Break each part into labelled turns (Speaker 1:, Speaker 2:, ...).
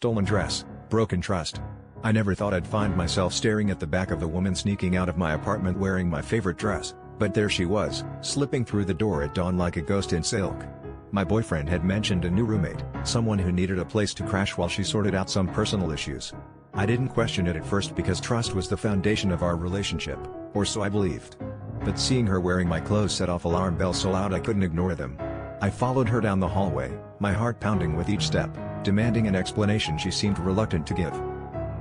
Speaker 1: stolen dress, broken trust. I never thought I'd find myself staring at the back of the woman sneaking out of my apartment wearing my favorite dress, but there she was, slipping through the door at dawn like a ghost in silk. My boyfriend had mentioned a new roommate, someone who needed a place to crash while she sorted out some personal issues. I didn't question it at first because trust was the foundation of our relationship, or so I believed. But seeing her wearing my clothes set off alarm bells so loud I couldn't ignore them. I followed her down the hallway, my heart pounding with each step, demanding an explanation she seemed reluctant to give.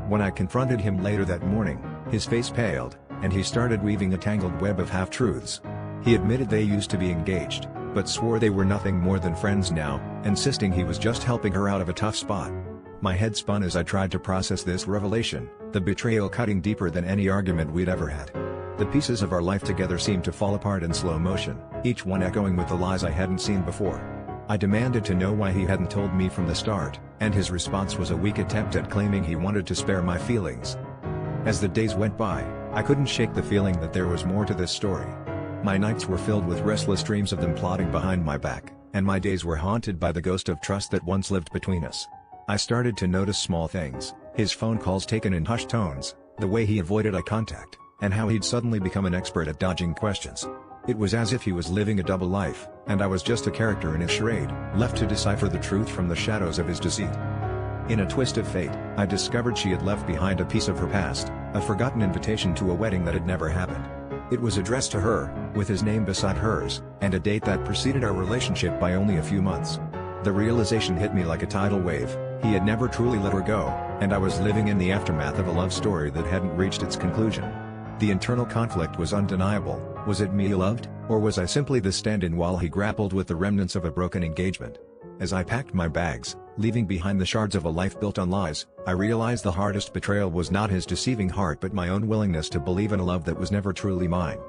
Speaker 1: When I confronted him later that morning, his face paled, and he started weaving a tangled web of half-truths. He admitted they used to be engaged, but swore they were nothing more than friends now, insisting he was just helping her out of a tough spot. My head spun as I tried to process this revelation, the betrayal cutting deeper than any argument we'd ever had. The pieces of our life together seemed to fall apart in slow motion, each one echoing with the lies I hadn't seen before. I demanded to know why he hadn't told me from the start, and his response was a weak attempt at claiming he wanted to spare my feelings. As the days went by, I couldn't shake the feeling that there was more to this story. My nights were filled with restless dreams of them plotting behind my back, and my days were haunted by the ghost of trust that once lived between us. I started to notice small things, his phone calls taken in hushed tones, the way he avoided eye contact, and how he'd suddenly become an expert at dodging questions. It was as if he was living a double life, and I was just a character in his charade, left to decipher the truth from the shadows of his deceit. In a twist of fate, I discovered she had left behind a piece of her past, a forgotten invitation to a wedding that had never happened. It was addressed to her, with his name beside hers, and a date that preceded our relationship by only a few months. The realization hit me like a tidal wave, he had never truly let her go, and I was living in the aftermath of a love story that hadn't reached its conclusion. The internal conflict was undeniable. Was it me he loved, or was I simply the stand-in while he grappled with the remnants of a broken engagement? As I packed my bags, leaving behind the shards of a life built on lies, I realized the hardest betrayal was not his deceiving heart but my own willingness to believe in a love that was never truly mine.